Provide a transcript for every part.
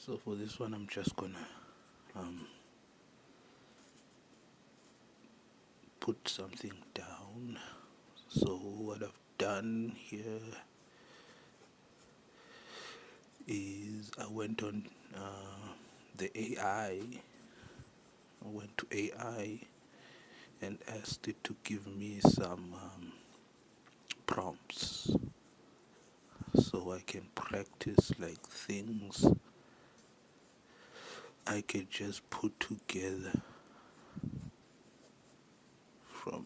So for this one, I'm just gonna put something down. So what I've done here is I went on the AI. I went to AI and asked it to give me some prompts so I can practice like things I could just put together from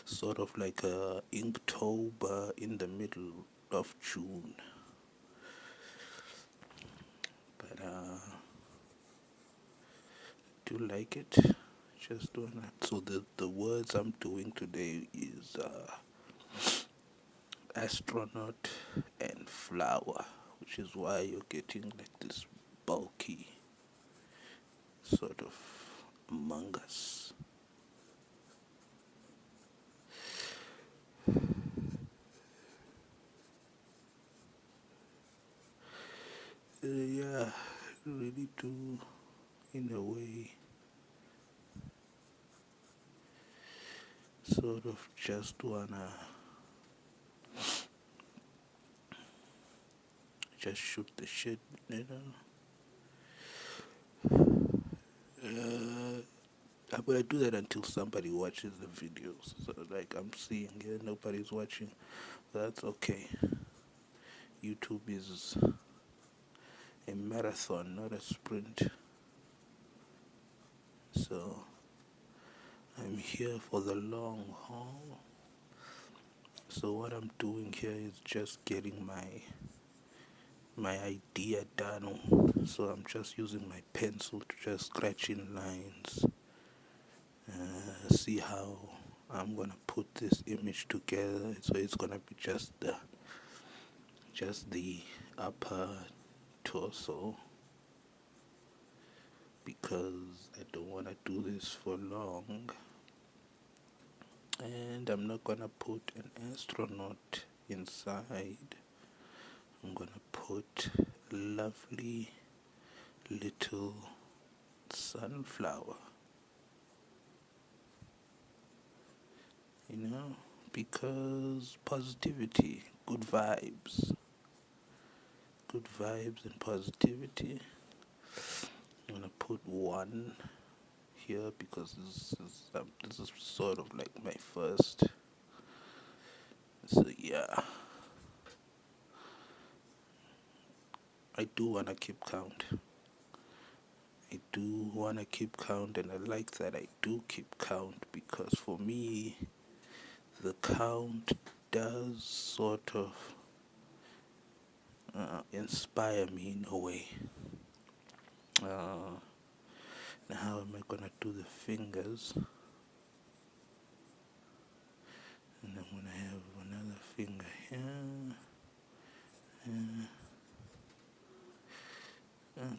sort of like a Inktober in the middle of June. But do you like it? Just doing that. So the words I'm doing today is astronaut and flower, which is why you're getting like this bulky sort of among us. Yeah, really do, in a way, sort of just wanna just shoot the shit, you know. I'm gonna do that until somebody watches the videos. So like I'm seeing here, nobody's watching. That's okay. YouTube is a marathon, not a sprint. So I'm here for the long haul. So what I'm doing here is just getting my idea done. So I'm just using my pencil to just scratch in lines. See how I'm gonna put this image together. So it's gonna be just the upper torso, because I don't want to do this for long, and I'm not gonna put an astronaut inside. I'm gonna put a lovely little sunflower, because positivity, good vibes and positivity. I'm gonna put one here because this is sort of like my first. So yeah, I do wanna keep count. I do wanna keep count, and I like that I do keep count, because for me, the count does sort of inspire me in a way. Now how am I gonna do the fingers? And I'm gonna have another finger here.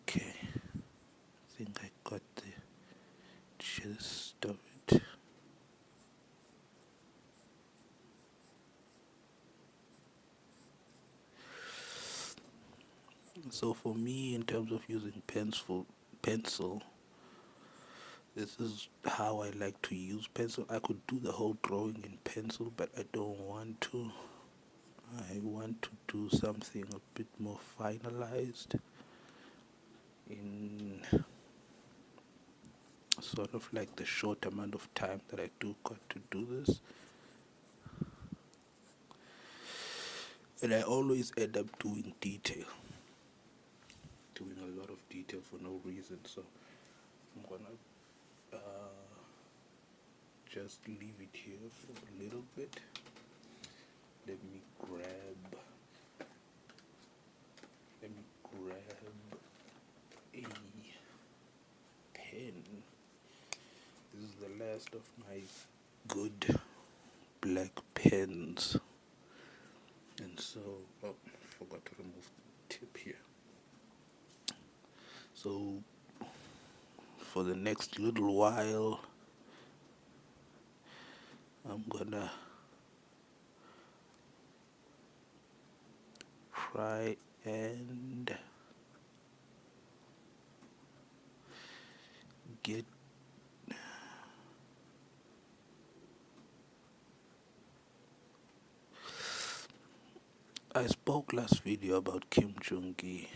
Okay, I think I got the gist of it. So for me, in terms of using pencil, this is how I like to use pencil. I could do the whole drawing in pencil, but I don't want to. I want to do something a bit more finalized in sort of like the short amount of time that I do got to do this. And I always end up doing a lot of detail for no reason. So I'm gonna just leave it here for a little bit. Let me grab a pen. This is the last of my good black pens. And so, forgot to remove the tip here. So, for the next little while, I'm gonna try and get I spoke last video about Kim Jong-gi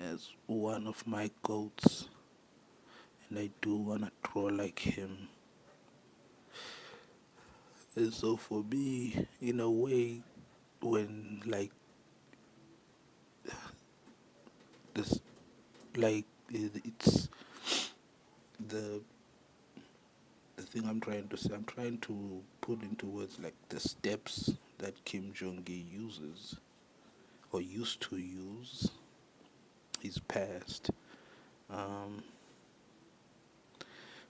as one of my goats, and I do want to draw like him. And so for me, in a way, when like this, like it's the the thing I'm trying to say. I'm trying to put into words like the steps that Kim Jong-gi uses or used to use. He's passed. Um,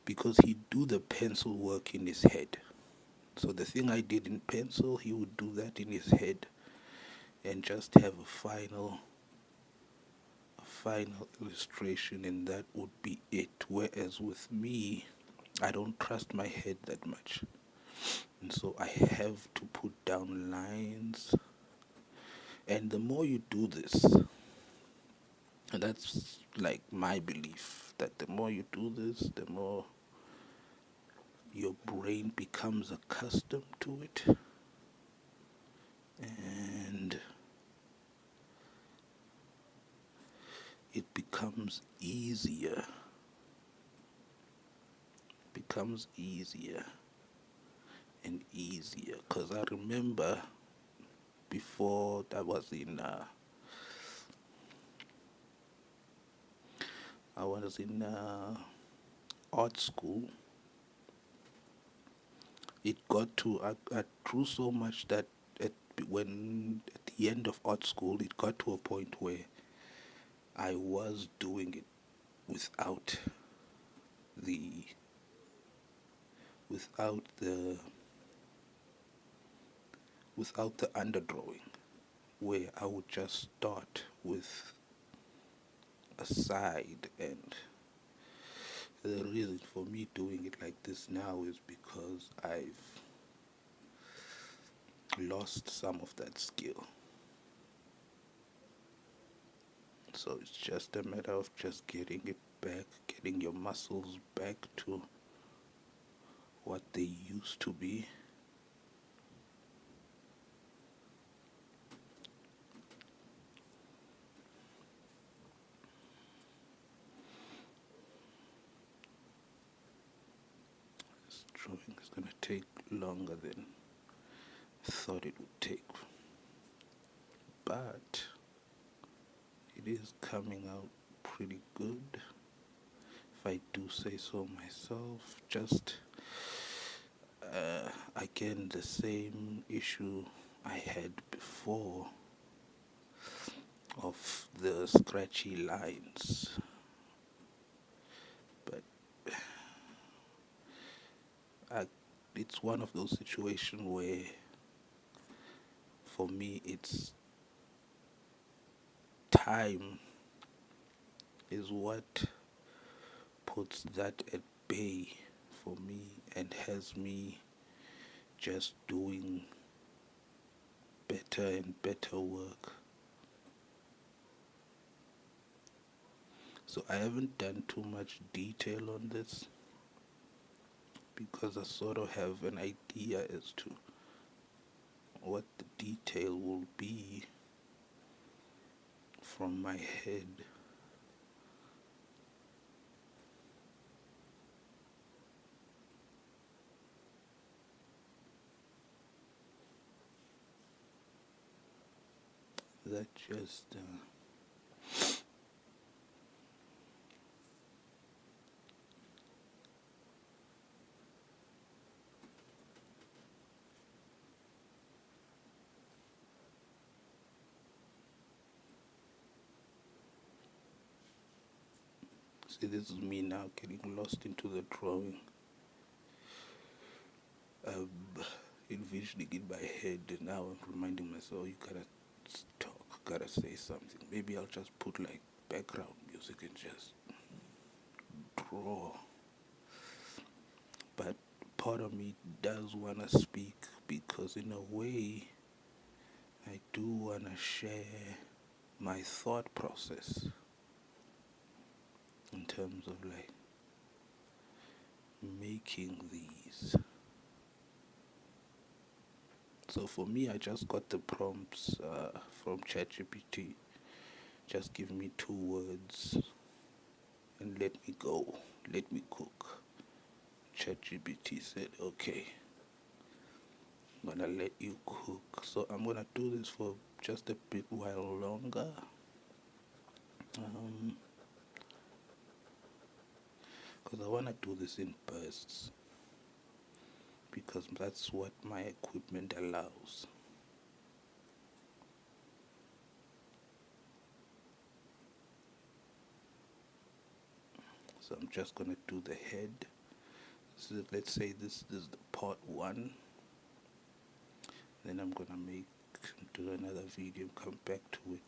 because he'd do the pencil work in his head. So the thing I did in pencil, he would do that in his head and just have a final illustration, and that would be it. Whereas with me, I don't trust my head that much. And so I have to put down lines. And the more you do this, and that's like my belief, that the more you do this, the more your brain becomes accustomed to it. And it becomes easier. And easier. Because I remember before I was in art school. It got to I drew so much that at the end of art school, it got to a point where I was doing it without the without the without the underdrawing, where I would just start with a side. And the reason for me doing it like this now is because I've lost some of that skill. So it's just a matter of just getting it back, getting your muscles back to what they used to be. This drawing is going to take longer than I thought it would take, but it is coming out pretty good, if I do say so myself. Just again, the same issue I had before of the scratchy lines, but it's one of those situations where for me it's time is what puts that at bay for me and has me just doing better and better work. So I haven't done too much detail on this because I sort of have an idea as to what the detail will be from my head. That just see, this is me now getting lost into the drawing. Envisioning in my head, and now I'm reminding myself, you gotta talk, gotta say something. Maybe I'll just put like background music and just draw. But part of me does wanna speak because in a way I do want to share my thought process in terms of like making these. So for me, I just got the prompts from ChatGPT. Just give me 2 words and let me go. Let me cook. ChatGPT said, okay, I'm gonna let you cook. So I'm gonna do this for just a bit while longer. Because I wanna do this in bursts. Because that's what my equipment allows. So I'm just gonna do the head. So let's say this is the part 1. Then I'm gonna do another video, come back to it,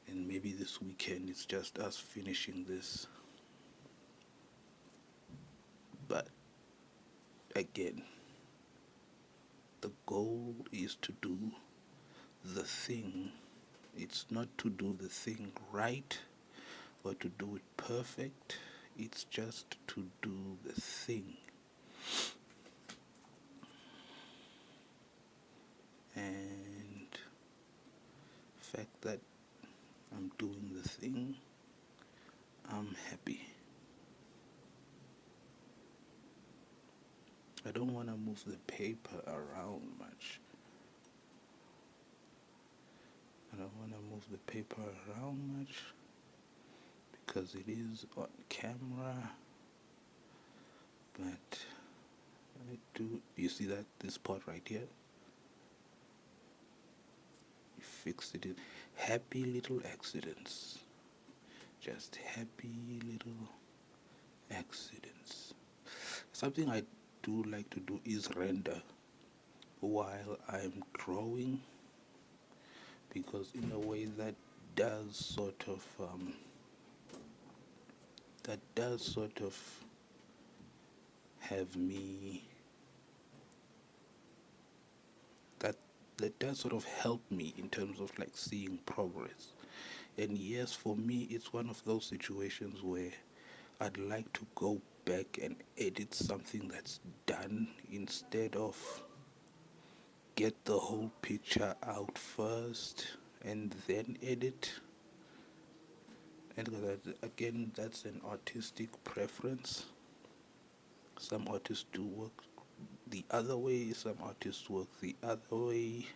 and maybe this weekend it's just us finishing this. But again, the goal is to do the thing. It's not to do the thing right or to do it perfect. It's just to do the thing. And the fact that I'm doing the thing, I'm happy. I don't want to move the paper around much. I don't want to move the paper around much because it is on camera. But I do, you see that this part right here? You fixed it in happy little accidents. Just happy little accidents. Something I do like to do is render while I'm drawing, because in a way that does sort of have me that does sort of help me in terms of like seeing progress. And yes, for me it's one of those situations where I'd like to go back and edit something that's done instead of get the whole picture out first and then edit. And again, that's an artistic preference. Some artists do work the other way, some artists work the other way,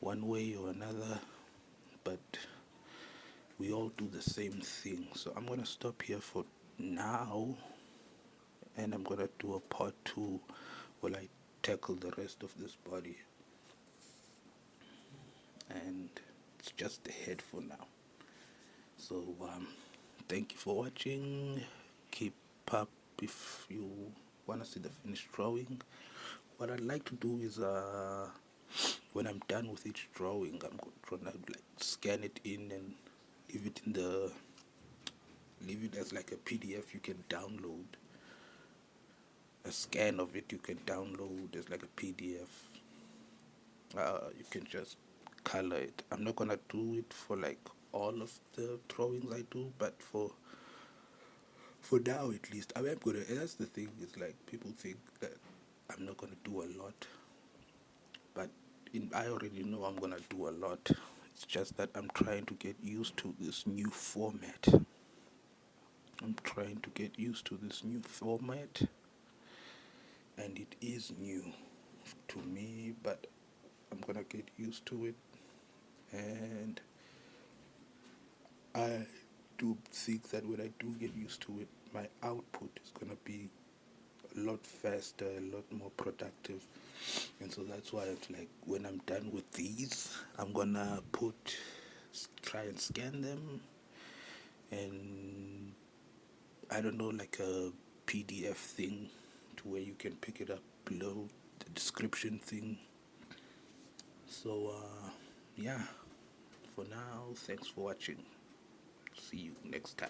one way or another, but we all do the same thing. So I'm going to stop here for now, and I'm going to do a part 2 where I tackle the rest of this body. And it's just the head for now. So thank you for watching. Keep up if you want to see the finished drawing. What I'd like to do is when I'm done with each drawing, I'm going to like scan it in and leave it as like a PDF you can download. A scan of it you can download as like a PDF. You can just color it. I'm not gonna do it for like all of the drawings I do, but for now at least, I mean, I'm gonna. And that's the thing, is like people think that I'm not gonna do a lot, but I already know I'm gonna do a lot. It's just that I'm trying to get used to this new format. And it is new to me, but I'm gonna get used to it. And I do think that when I do get used to it, my output is gonna be a lot faster, a lot more productive. And so that's why it's like, when I'm done with these, I'm gonna try and scan them, and I don't know, like a PDF thing to where you can pick it up below the description thing. So yeah, for now, thanks for watching. See you next time.